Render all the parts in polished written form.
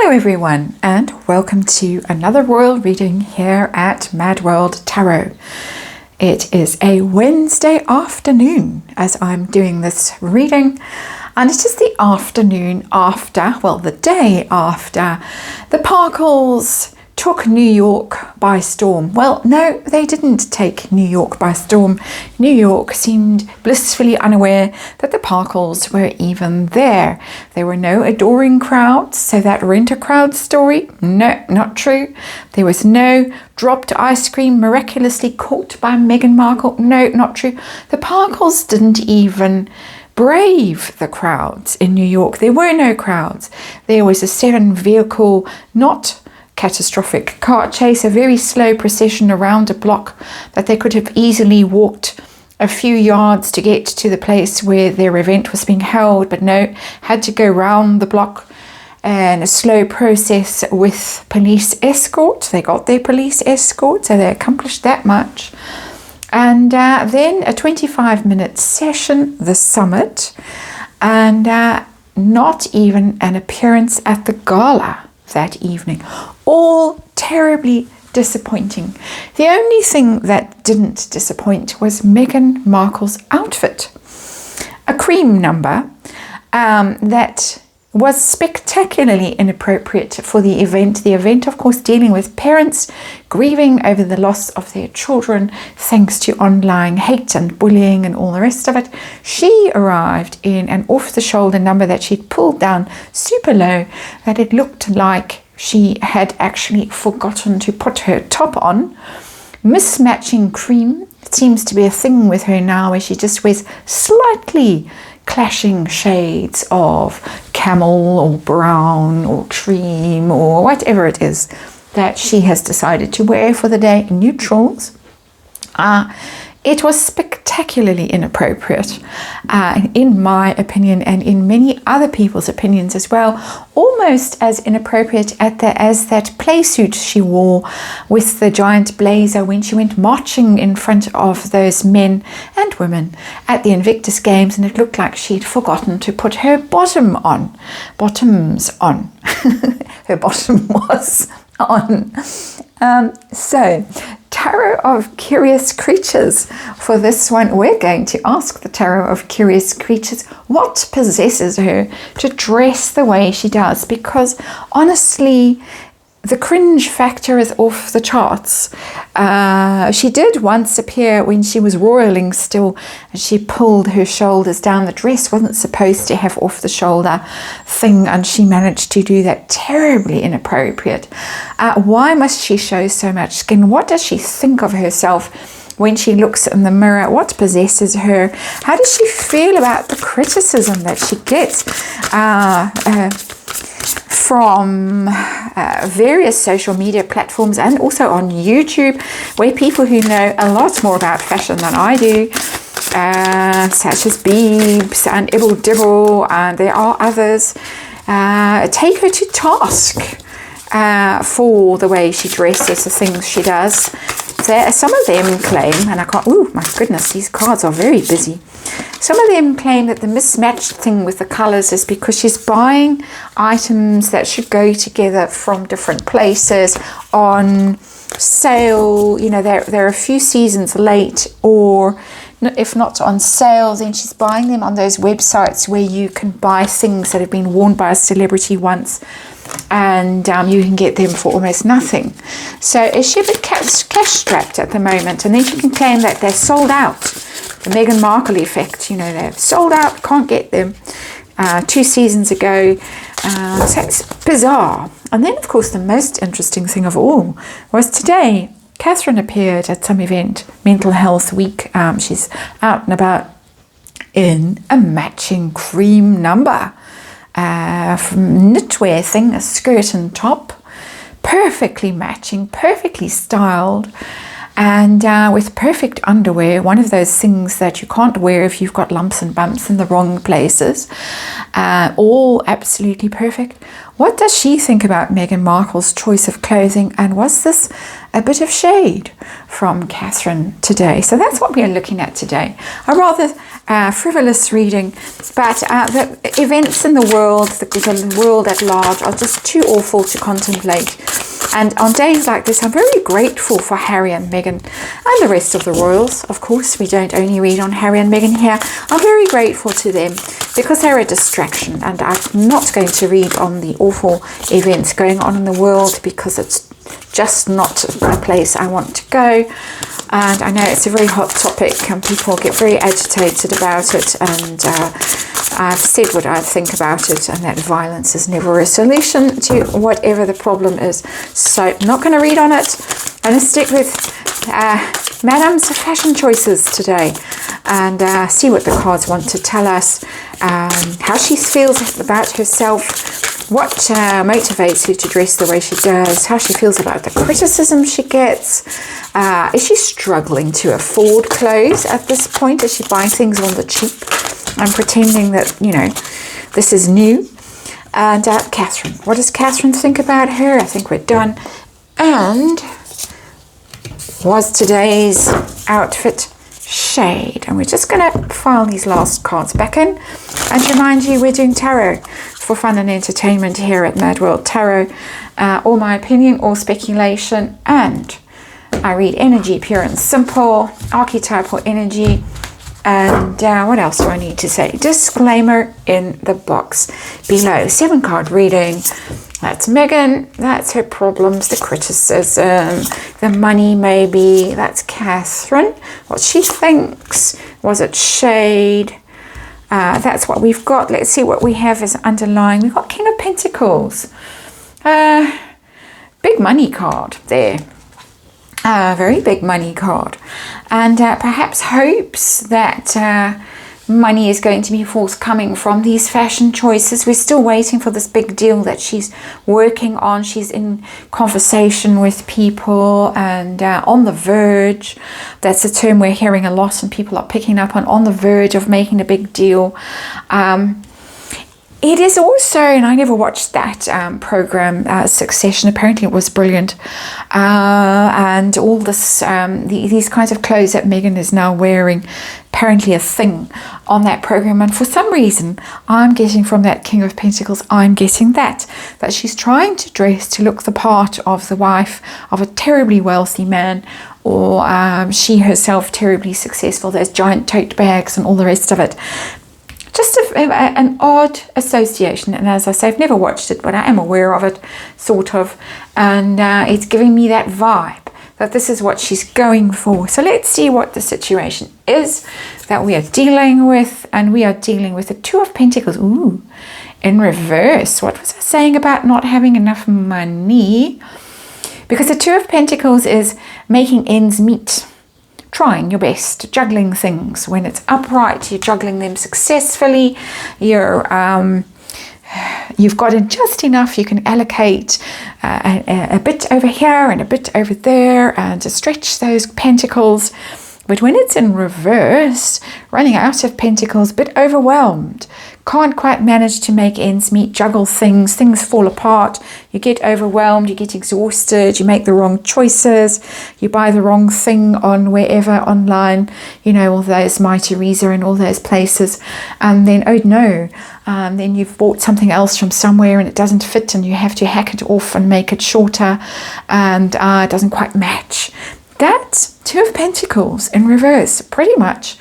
Hello everyone, and welcome to another royal reading here at MadWorldTarot. It is a Wednesday afternoon as I'm doing this reading, and it is the afternoon after, well, the day after the Parkles took New York by storm. Well, no, they didn't take New York by storm. New York seemed blissfully unaware that the Parkles were even there. There were no adoring crowds, so that rent-a-crowd story, no, not true. There was no dropped ice cream miraculously caught by Meghan Markle, no, not true. The Parkles didn't even brave the crowds in New York. There were no crowds. There was a 7-vehicle, not catastrophic car chase, a very slow procession around a block that they could have easily walked a few yards to get to the place where their event was being held, but no, had to go round the block and a slow process with police escort. They got their police escort, so they accomplished that much. And then a 25-minute session, the summit, and not even an appearance at the gala that evening. All terribly disappointing. The only thing that didn't disappoint was Meghan Markle's outfit. A cream number that was spectacularly inappropriate for the event. The event, of course, dealing with parents grieving over the loss of their children thanks to online hate and bullying and all the rest of it. She arrived in an off-the-shoulder number that she'd pulled down super low, that it looked like she had actually forgotten to put her top on. Mismatching cream. It seems to be a thing with her now, where she just wears slightly clashing shades of camel or brown or cream or whatever it is that she has decided to wear for the day, neutrals. It was spectacularly inappropriate, in my opinion, and in many other people's opinions as well. Almost as inappropriate as that playsuit she wore with the giant blazer when she went marching in front of those men and women at the Invictus Games, and it looked like she'd forgotten to put her bottoms on. Her bottom was on. So, Tarot of Curious Creatures. For this one, we're going to ask the Tarot of Curious Creatures what possesses her to dress the way she does, because honestly, the cringe factor is off the charts. She did once appear when she was royaling still, and she pulled her shoulders down. The dress wasn't supposed to have off the shoulder thing, and she managed to do that. Terribly inappropriate. Why must she show so much skin? What does she think of herself when she looks in the mirror? What possesses her? How does she feel about the criticism that she gets from various social media platforms and also on YouTube, where people who know a lot more about fashion than I do, such as Beebs and Ibble Dibble, and there are others, take her to task for the way she dresses, the things she does. Some of them claim, and I can't, oh my goodness, these cards are very busy. Some of them claim that the mismatched thing with the colors is because she's buying items that should go together from different places on sale. You know, they're a few seasons late, or if not on sale, then she's buying them on those websites where you can buy things that have been worn by a celebrity once, and you can get them for almost nothing. So is she a bit cash strapped at the moment? And then she can claim that they're sold out. The Meghan Markle effect, you know, they're sold out, can't get them 2 seasons ago. So it's bizarre. And then, of course, the most interesting thing of all was today. Catherine appeared at some event, Mental Health Week. She's out and about in a matching cream number. From knitwear thing, a skirt and top, perfectly matching, perfectly styled. and with perfect underwear, one of those things that you can't wear if you've got lumps and bumps in the wrong places, all absolutely perfect. What does she think about Meghan Markle's choice of clothing, and was this a bit of shade from Catherine today? So that's what we are looking at today. A rather frivolous reading, but the events in the world, the world at large, are just too awful to contemplate. And on days like this, I'm very grateful for Harry and Meghan and the rest of the royals. Of course, we don't only read on Harry and Meghan here. I'm very grateful to them because they're a distraction, and I'm not going to read on the awful events going on in the world because it's just not a place I want to go. And I know it's a very hot topic and people get very agitated about it, and I've said what I think about it, and that violence is never a solution to whatever the problem is. So I'm not going to read on it. I'm going to stick with Madam's fashion choices today and see what the cards want to tell us, how she feels about herself, what motivates her to dress the way she does, how she feels about the criticism she gets. Is she struggling to afford clothes at this point? Is she buying things on the cheap and pretending that, you know, this is new? And Catherine, what does Catherine think about her? I think we're done. And was today's outfit shade? And we're just going to file these last cards back in and remind you we're doing tarot for fun and entertainment here at Mad World Tarot. All my opinion, all speculation, and I read energy pure and simple, archetypal energy. And what else do I need to say? Disclaimer in the box below. 7-card reading. That's Meghan. That's her problems, the criticism, the money maybe. That's Catherine. What she thinks. Was it shade? That's what we've got. Let's see what we have as underlying. We've got King of Pentacles. Big money card there. Very big money card, and perhaps hopes that money is going to be forthcoming from these fashion choices. We're still waiting for this big deal that she's working on. She's in conversation with people and on the verge. That's a term we're hearing a lot and people are picking up on the verge of making a big deal. It is also, and I never watched that program, Succession. Apparently it was brilliant. And all this, these kinds of clothes that Meghan is now wearing, apparently a thing on that program. And for some reason, I'm getting from that King of Pentacles, I'm getting that she's trying to dress to look the part of the wife of a terribly wealthy man, or she herself terribly successful. There's giant tote bags and all the rest of it. Just an odd association, and as I say, I've never watched it, but I am aware of it, sort of, and it's giving me that vibe that this is what she's going for. So let's see what the situation is that we are dealing with, and we are dealing with the Two of Pentacles. Ooh, in reverse. What was I saying about not having enough money? Because the Two of Pentacles is making ends meet. Trying your best, juggling things. When it's upright, you're juggling them successfully. You've got just enough. You can allocate a bit over here and a bit over there and to stretch those pentacles. But when it's in reverse, running out of pentacles, a bit overwhelmed, can't quite manage to make ends meet, juggle things fall apart, you get overwhelmed, you get exhausted, you make the wrong choices, you buy the wrong thing on wherever online, you know, all those My Teresa and all those places, and then, oh no, then you've bought something else from somewhere and it doesn't fit and you have to hack it off and make it shorter and it doesn't quite match. That's Two of Pentacles in reverse, pretty much.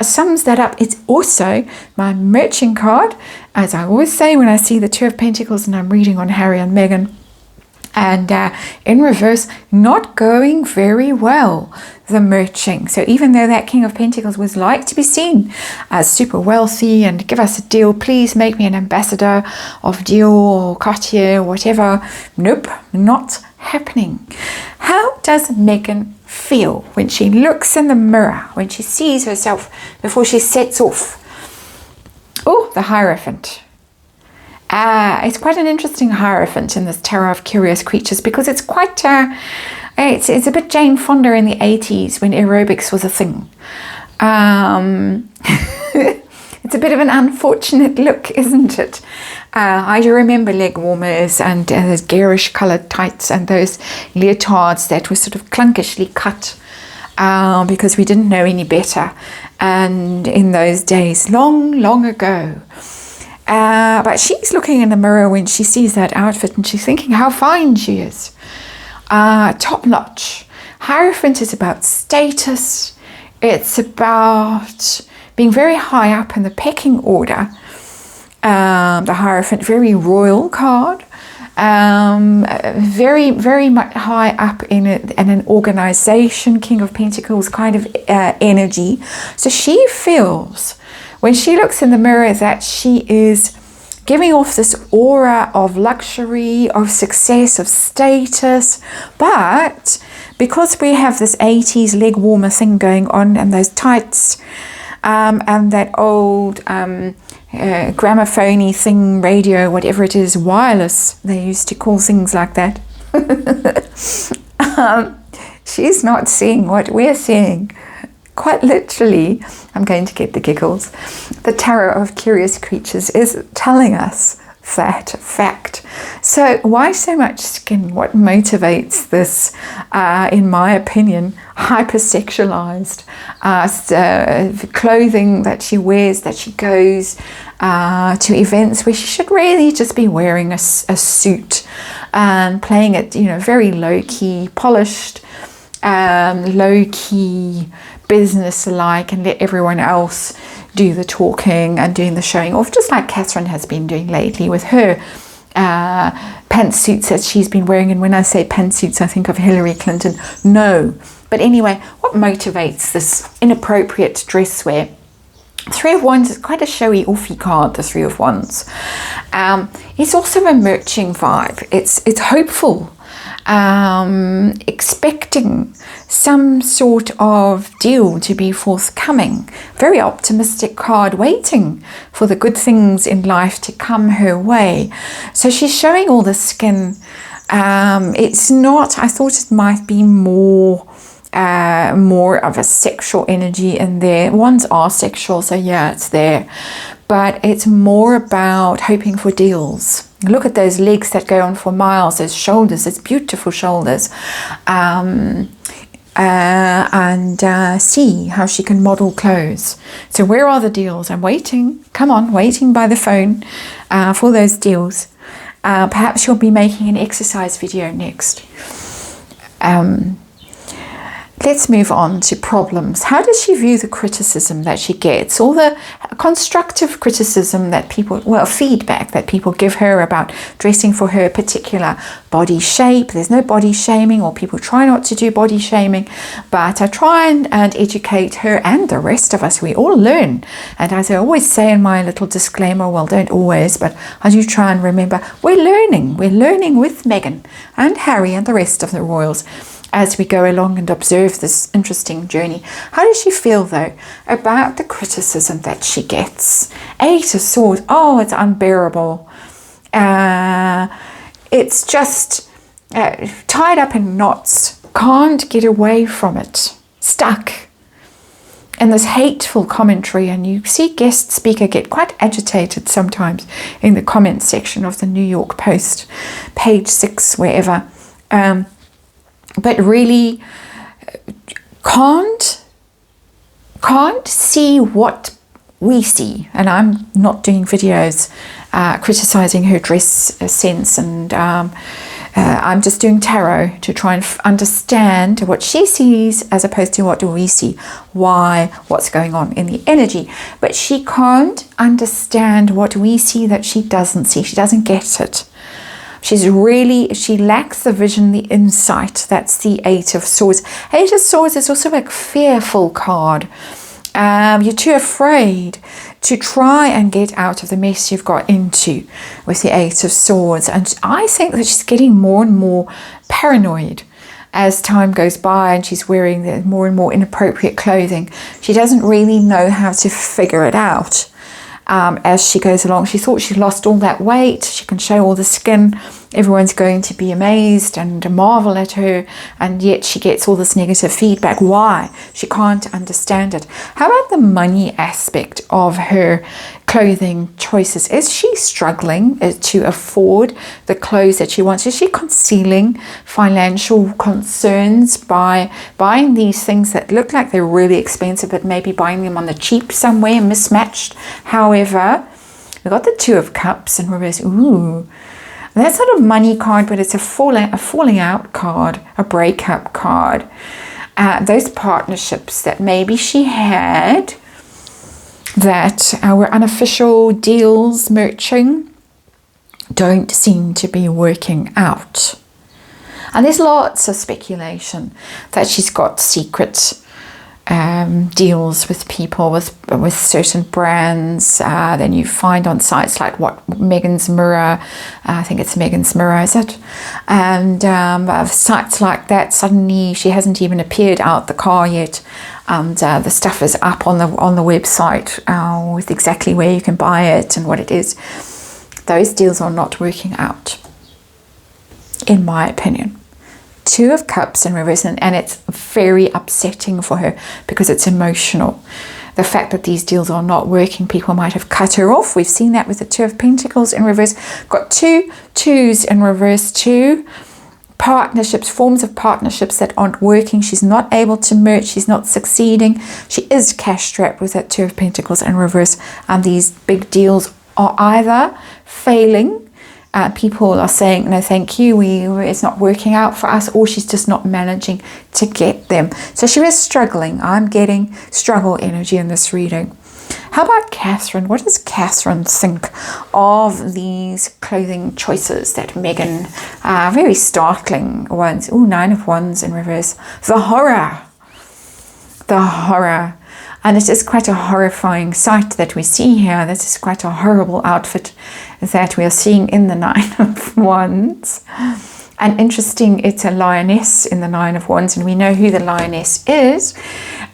Sums that up. It's also my merching card, as I always say when I see the Two of Pentacles and I'm reading on Harry and Meghan. And in reverse, not going very well, the merching. So even though that King of Pentacles was like to be seen as super wealthy and give us a deal, please make me an ambassador of Dior or Cartier or whatever. Nope, not happening. How does Meghan feel when she looks in the mirror, when she sees herself before she sets off? Oh, the Hierophant. It's quite an interesting Hierophant in this Tarot of Curious Creatures because it's quite It's a bit Jane Fonda in the 80s when aerobics was a thing. It's a bit of an unfortunate look, isn't it? I do remember leg warmers and those garish coloured tights and those leotards that were sort of clunkishly cut because we didn't know any better. And in those days, long, long ago. But she's looking in the mirror when she sees that outfit and she's thinking how fine she is. Top notch. Hierophant is about status. It's about being very high up in the pecking order. The Hierophant, very royal card. Very, very much high up in an organization, King of Pentacles kind of energy. So she feels, when she looks in the mirror, that she is giving off this aura of luxury, of success, of status. But because we have this 80s leg warmer thing going on and those tights and that old gramophone thing, radio, whatever it is, wireless, they used to call things like that. She's not seeing what we're seeing. Quite literally, I'm going to get the giggles. The Tarot of Curious Creatures is telling us that fact. So why so much skin? What motivates this, in my opinion, hypersexualized clothing that she wears, that she goes to events where she should really just be wearing a suit and playing it, very low-key, polished, low-key, business-like, and let everyone else do the talking and doing the showing off, just like Catherine has been doing lately with her pantsuits that she's been wearing. And when I say pantsuits, I think of Hillary Clinton. No. But anyway, what motivates this inappropriate dress wear? Three of Wands is quite a showy, offy card, the Three of Wands. It's also a merching vibe. It's hopeful. Expecting some sort of deal to be forthcoming. Very optimistic card, waiting for the good things in life to come her way. So she's showing all the skin. It's not, I thought it might be more of a sexual energy in there. Wands are sexual, so yeah, it's there. But it's more about hoping for deals. Look at those legs that go on for miles, those shoulders, those beautiful shoulders. And see how she can model clothes. So where are the deals? I'm waiting. Come on, waiting by the phone for those deals. Perhaps she'll be making an exercise video next. Let's move on to problems. How does she view the criticism that she gets? All the constructive criticism that people, feedback that people give her about dressing for her particular body shape. There's no body shaming, or people try not to do body shaming, but I try and educate her and the rest of us. We all learn. And as I always say in my little disclaimer, well, don't always, but I do try and remember, we're learning. We're learning with Meghan and Harry and the rest of the royals as we go along and observe this interesting journey. How does she feel, though, about the criticism that she gets? Eight of Swords. Oh, it's unbearable. It's just tied up in knots. Can't get away from it. Stuck in this hateful commentary. And you see guest speaker get quite agitated sometimes in the comment section of the New York Post, page 6, wherever. But really can't see what we see. And I'm not doing videos criticizing her dress sense, and I'm just doing tarot to try and understand what she sees as opposed to what do we see, what's going on in the energy. But she can't understand what we see that she doesn't see. She doesn't get it. She lacks the vision, the insight. That's the Eight of Swords. Eight of Swords is also a fearful card. You're too afraid to try and get out of the mess you've got into with the Eight of Swords. And I think that she's getting more and more paranoid as time goes by, and she's wearing the more and more inappropriate clothing. She doesn't really know how to figure it out. as she goes along. She thought she lost all that weight. She can show all the skin. Everyone's going to be amazed and marvel at her, and yet she gets all this negative feedback. Why? She can't understand it. How about the money aspect of her clothing choices? Is she struggling to afford the clothes that she wants? Is she concealing financial concerns by buying these things that look like they're really expensive, but maybe buying them on the cheap somewhere, mismatched? However, we've got the Two of Cups in reverse. Ooh, that's not a money card, but it's a falling out card, a breakup card. Those partnerships that maybe she had that were unofficial deals, merging, don't seem to be working out. And there's lots of speculation that she's got secret deals with people, with certain brands. Then you find on sites like Megan's Mirror, I think it's Megan's Mirror, is it? And sites like that, suddenly she hasn't even appeared out the car yet, and the stuff is up on the website with exactly where you can buy it and what it is. Those deals are not working out, in my opinion. Two of Cups in reverse, and it's very upsetting for her because it's emotional. The fact that these deals are not working, people might have cut her off. We've seen that with the Two of Pentacles in reverse. Got two twos in reverse, two partnerships, forms of partnerships that aren't working. She's not able to merge. She's not succeeding. She is cash strapped with that Two of Pentacles in reverse, and these big deals are either failing. People are saying, no, thank you, it's not working out for us, or she's just not managing to get them. So she is struggling. I'm getting struggle energy in this reading. How about Catherine? What does Catherine think of these clothing choices that Megan, very startling ones. Oh, Nine of Wands in reverse. The horror. The horror. And it is quite a horrifying sight that we see here. This is quite a horrible outfit that we are seeing in the Nine of Wands. And interesting, it's a lioness in the Nine of Wands, and we know who the lioness is.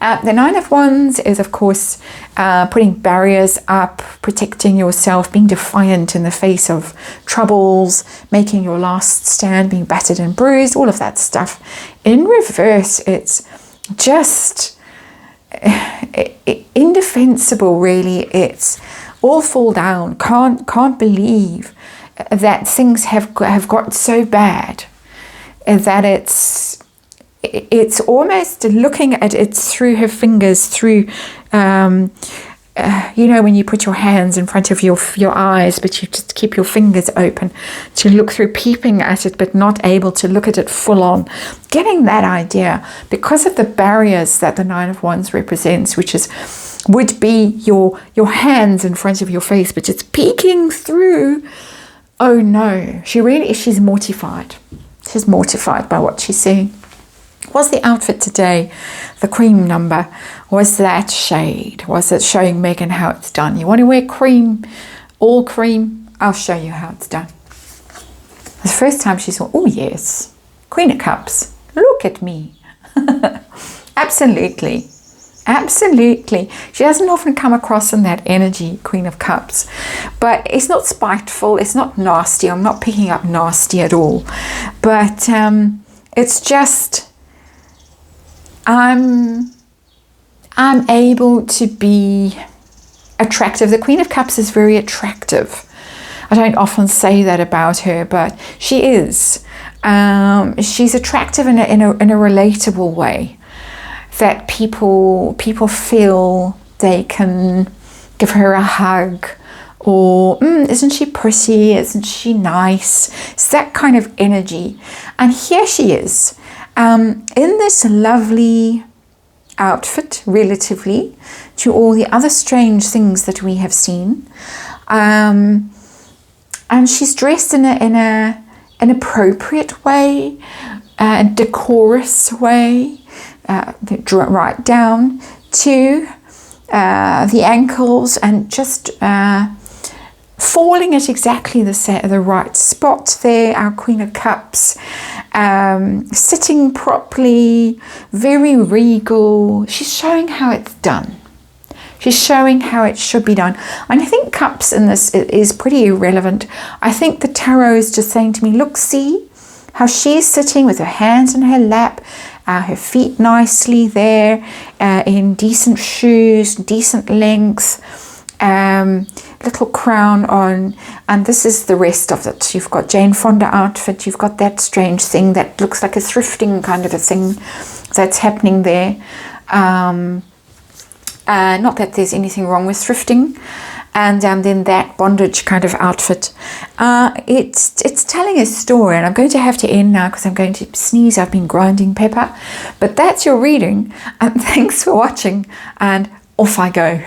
The Nine of Wands is, of course, putting barriers up, protecting yourself, being defiant in the face of troubles, making your last stand, being battered and bruised, all of that stuff. In reverse, it's just indefensible, really. It's all fall down. Can't believe that things have got so bad that it's almost looking at it through her fingers, through you know, when you put your hands in front of your eyes, but you just keep your fingers open to look through, peeping at it, but not able to look at it full on. Getting that idea because of the barriers that the Nine of Wands represents, which would be your hands in front of your face, but it's peeking through. Oh no, she's mortified. She's mortified by what she's seeing. Was the outfit today, the cream number, was that shade? Was it showing Megan how it's done? You want to wear cream, all cream? I'll show you how it's done. The first time she saw, oh yes, Queen of Cups. Look at me. Absolutely. Absolutely. She doesn't often come across in that energy, Queen of Cups. But it's not spiteful. It's not nasty. I'm not picking up nasty at all. But it's just... I'm able to be attractive. The Queen of Cups is very attractive. I don't often say that about her, but she is. She's attractive in a relatable way, that people feel they can give her a hug, or isn't she pretty? Isn't she nice? It's that kind of energy. And here she is. In this lovely outfit, relatively to all the other strange things that we have seen, and she's dressed in an appropriate way, a decorous way, right down to the ankles, and just falling at exactly the right spot there. Our Queen of Cups, sitting properly, very regal. She's showing how it's done. She's showing how it should be done. And I think cups in this is pretty irrelevant. I think the tarot is just saying to me, look, see how she's sitting with her hands in her lap, her feet nicely there, in decent shoes, decent length, little crown on, and this is the rest of it. You've got Jane Fonda outfit, you've got that strange thing that looks like a thrifting kind of a thing that's happening there. Not that there's anything wrong with thrifting. And then that bondage kind of outfit. It's telling a story, and I'm going to have to end now because I'm going to sneeze. I've been grinding pepper. But that's your reading, and thanks for watching, and off I go.